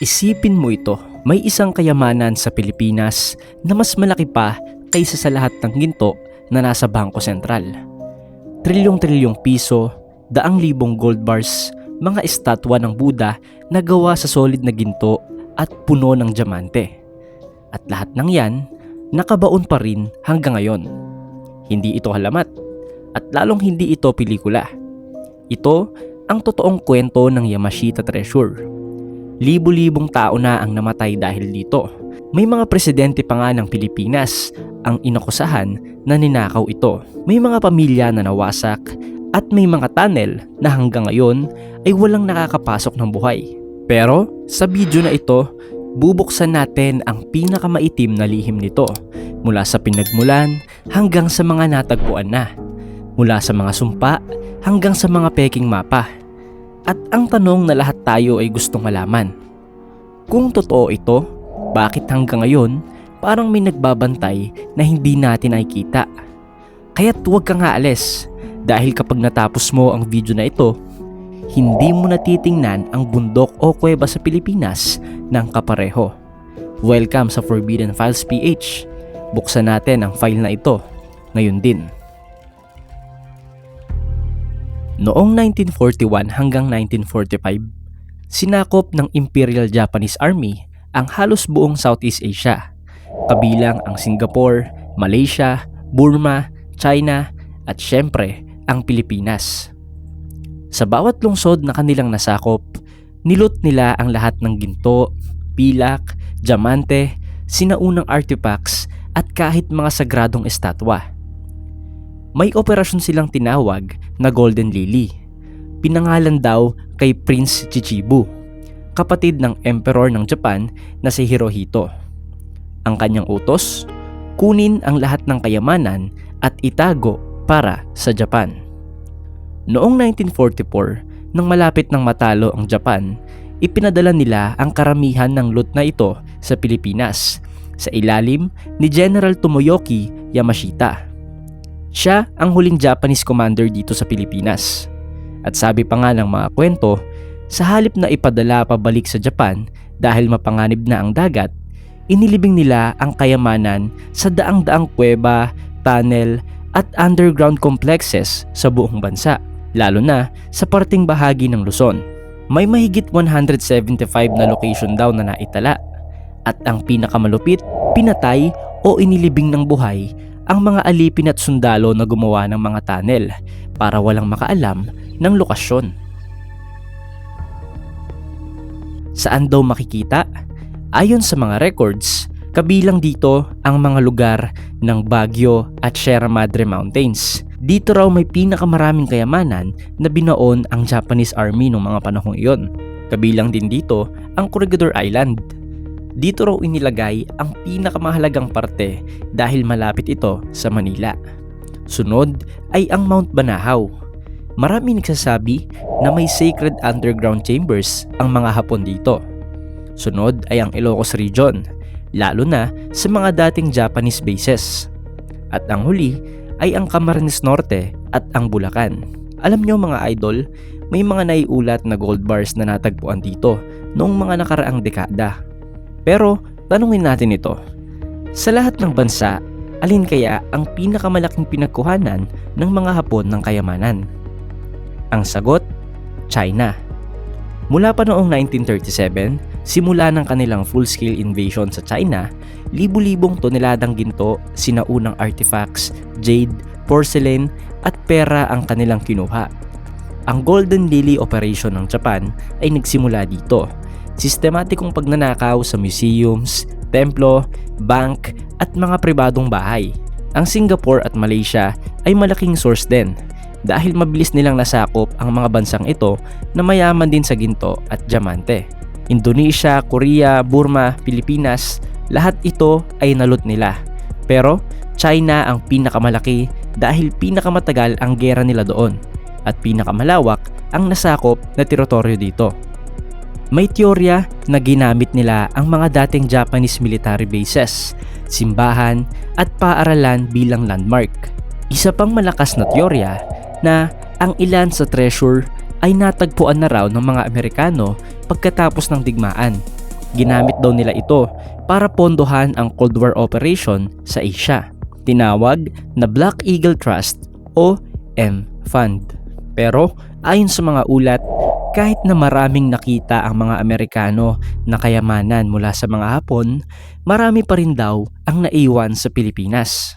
Isipin mo ito, may isang kayamanan sa Pilipinas na mas malaki pa kaysa sa lahat ng ginto na nasa Bangko Sentral. Trilyong-trilyong piso, daang libong gold bars, mga estatwa ng Buddha na gawa sa solid na ginto at puno ng diamante. At lahat ng yan, nakabaon pa rin hanggang ngayon. Hindi ito halamat at lalong hindi ito pelikula. Ito ang totoong kwento ng Yamashita Treasure. Libo-libong tao na ang namatay dahil dito. May mga presidente pa nga ng Pilipinas ang inakusahan na ninakaw ito. May mga pamilya na nawasak at may mga tunnel na hanggang ngayon ay walang nakakapasok ng buhay. Pero sa video na ito, bubuksan natin ang pinakamaitim na lihim nito mula sa pinagmulan hanggang sa mga natagpuan na. Mula sa mga sumpa hanggang sa mga peking mapa. At ang tanong na lahat tayo ay gustong malaman, kung totoo ito, bakit hanggang ngayon parang may nagbabantay na hindi natin nakikita? Kaya't huwag kang aalis dahil kapag natapos mo ang video na ito, hindi mo natitingnan ang bundok o kuweba sa Pilipinas ng kapareho. Welcome sa Forbidden Files PH. Buksan natin ang file na ito ngayon din. Noong 1941 hanggang 1945, sinakop ng Imperial Japanese Army ang halos buong Southeast Asia, kabilang ang Singapore, Malaysia, Burma, China at syempre ang Pilipinas. Sa bawat lungsod na kanilang nasakop, nilot nila ang lahat ng ginto, pilak, diamante, sinaunang artifacts at kahit mga sagradong estatwa. May operasyon silang tinawag na Golden Lily. Pinangalan daw kay Prince Chichibu, kapatid ng Emperor ng Japan na si Hirohito. Ang kanyang utos, kunin ang lahat ng kayamanan at itago para sa Japan. Noong 1944, nang malapit ng matalo ang Japan, ipinadala nila ang karamihan ng loot na ito sa Pilipinas sa ilalim ni General Tomoyoki Yamashita. Siya ang huling Japanese commander dito sa Pilipinas. At sabi pa nga ng mga kwento, sa halip na ipadala pabalik sa Japan dahil mapanganib na ang dagat, inilibing nila ang kayamanan sa daang-daang kuweba, tunnel at underground complexes sa buong bansa, lalo na sa parting bahagi ng Luzon. May mahigit 175 na location daw na naitala at ang pinakamalupit, pinatay o inilibing ng buhay ang mga alipin at sundalo na gumawa ng mga tunnel para walang makaalam ng lokasyon. Saan daw makikita? Ayon sa mga records, kabilang dito ang mga lugar ng Baguio at Sierra Madre Mountains. Dito raw may pinakamaraming kayamanan na binaon ang Japanese Army noong mga panahong iyon. Kabilang din dito ang Corregidor Island. Dito raw inilagay ang pinakamahalagang parte dahil malapit ito sa Manila. Sunod ay ang Mount Banahaw. Marami nagsasabi na may sacred underground chambers ang mga Hapon dito. Sunod ay ang Ilocos Region, lalo na sa mga dating Japanese bases. At ang huli ay ang Camarines Norte at ang Bulacan. Alam nyo mga idol, may mga naiulat na gold bars na natagpuan dito noong mga nakaraang dekada. Pero tanungin natin ito, sa lahat ng bansa, alin kaya ang pinakamalaking pinagkuhanan ng mga Hapon ng kayamanan? Ang sagot, China. Mula pa noong 1937, simula ng kanilang full-scale invasion sa China, libu-libong toneladang ginto, sinaunang artifacts, jade, porcelain at pera ang kanilang kinuha. Ang Golden Lily Operation ng Japan ay nagsimula dito. Sistematikong pagnanakaw sa museums, templo, bank at mga pribadong bahay. Ang Singapore at Malaysia ay malaking source din dahil mabilis nilang nasakop ang mga bansang ito na mayaman din sa ginto at diamante. Indonesia, Korea, Burma, Pilipinas, lahat ito ay nalot nila. Pero China ang pinakamalaki dahil pinakamatagal ang gera nila doon at pinakamalawak ang nasakop na teritoryo dito. May teorya na ginamit nila ang mga dating Japanese military bases, simbahan at paaralan bilang landmark. Isa pang malakas na teorya na ang ilan sa treasure ay natagpuan na raw ng mga Amerikano pagkatapos ng digmaan Ginamit daw nila ito para pondohan ang Cold War operation sa Asia. Tinawag na Black Eagle Trust o M-Fund. Pero ayon sa mga ulat, kahit na maraming nakita ang mga Amerikano na kayamanan mula sa mga Hapon, marami pa rin daw ang naiwan sa Pilipinas.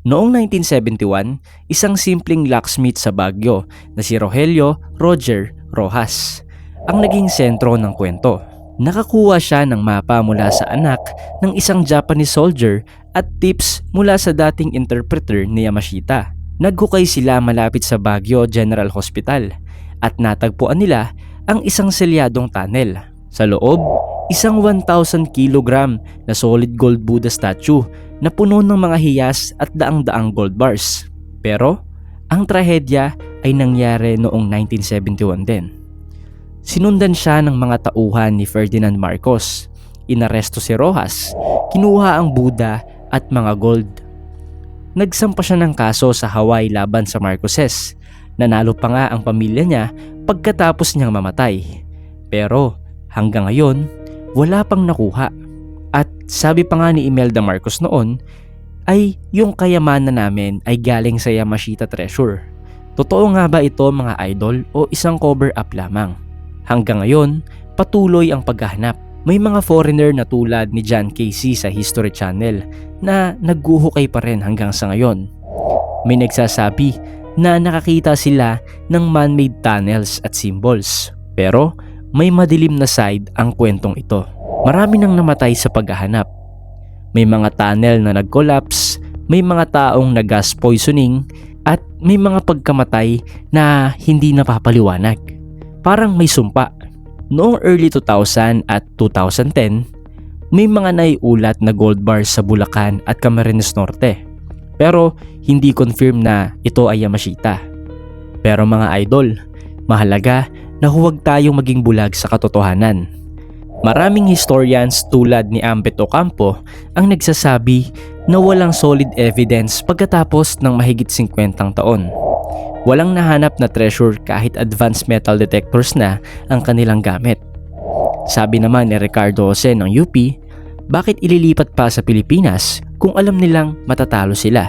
Noong 1971, isang simpleng locksmith sa Baguio na si Rogelio Roger Rojas ang naging sentro ng kwento. Nakakuha siya ng mapa mula sa anak ng isang Japanese soldier at tips mula sa dating interpreter ni Yamashita. Naghukay sila malapit sa Baguio General Hospital at natagpuan nila ang isang selyadong tunnel. Sa loob, isang 1,000 kilogram na solid gold Buddha statue na puno ng mga hiyas at daang-daang gold bars. Pero ang trahedya ay nangyari noong 1971 din. Sinundan siya ng mga tauhan ni Ferdinand Marcos. Inaresto si Rojas, kinuha ang Buddha at mga gold. Nagsampa siya ng kaso sa Hawaii laban sa Marcoses. Nanalo pa nga ang pamilya niya pagkatapos niyang mamatay. Pero hanggang ngayon, wala pang nakuha. At sabi pa nga ni Imelda Marcos noon, ay yung kayamanan namin ay galing sa Yamashita Treasure. Totoo nga ba ito mga idol o isang cover up lamang? Hanggang ngayon, patuloy ang paghahanap. May mga foreigner na tulad ni John Casey sa History Channel na nagguhukay pa rin hanggang sa ngayon. May nagsasabi na nakakita sila ng man-made tunnels at symbols. Pero may madilim na side ang kwentong ito. Marami nang namatay sa paghahanap. May mga tunnel na nag-collapse, may mga taong na-gas poisoning, at may mga pagkamatay na hindi napapaliwanag. Parang may sumpa. Noong early 2000 at 2010, may mga naiulat na gold bars sa Bulacan at Camarines Norte. Pero hindi confirm na ito ay Yamashita. Pero mga idol, mahalaga na huwag tayong maging bulag sa katotohanan. Maraming historians tulad ni Ambet Ocampo ang nagsasabi na walang solid evidence pagkatapos ng mahigit 50 taon. Walang nahanap na treasure kahit advanced metal detectors na ang kanilang gamit. Sabi naman ni Ricardo Jose ng UP, bakit ililipat pa sa Pilipinas kung alam nilang matatalo sila?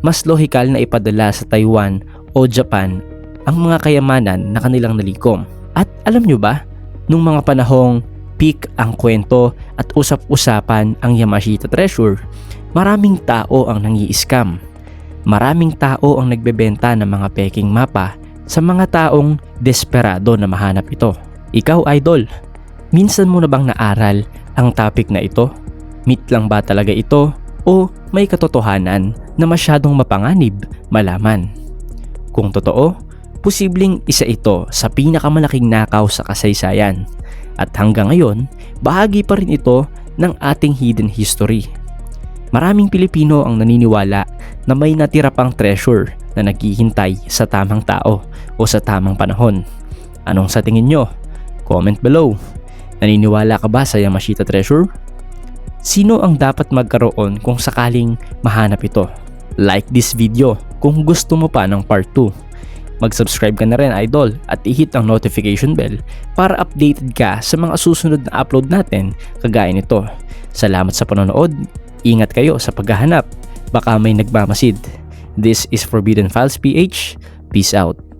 Mas lohikal na ipadala sa Taiwan o Japan ang mga kayamanan na kanilang nalikom. At alam nyo ba, nung mga panahong peak ang kwento at usap-usapan ang Yamashita Treasure, maraming tao ang nangi-scam. Maraming tao ang nagbebenta ng mga peking mapa sa mga taong desperado na mahanap ito. Ikaw idol, minsan mo na bang naaral ang topic na ito? Myth lang ba talaga ito o may katotohanan na masyadong mapanganib malaman? Kung totoo, posibleng isa ito sa pinakamalaking nakaw sa kasaysayan. At hanggang ngayon, bahagi pa rin ito ng ating hidden history. Maraming Pilipino ang naniniwala na may natira pang treasure na naghihintay sa tamang tao o sa tamang panahon. Anong sa tingin nyo? Comment below. Naniniwala ka ba sa Yamashita Treasure? Sino ang dapat magkaroon kung sakaling mahanap ito? Like this video kung gusto mo pa ng part 2. Mag-subscribe ka na rin idol at i-hit ang notification bell para updated ka sa mga susunod na upload natin kagaya nito. Salamat sa panonood, ingat kayo sa paghahanap, baka may nagmamasid. This is Forbidden Files PH, peace out.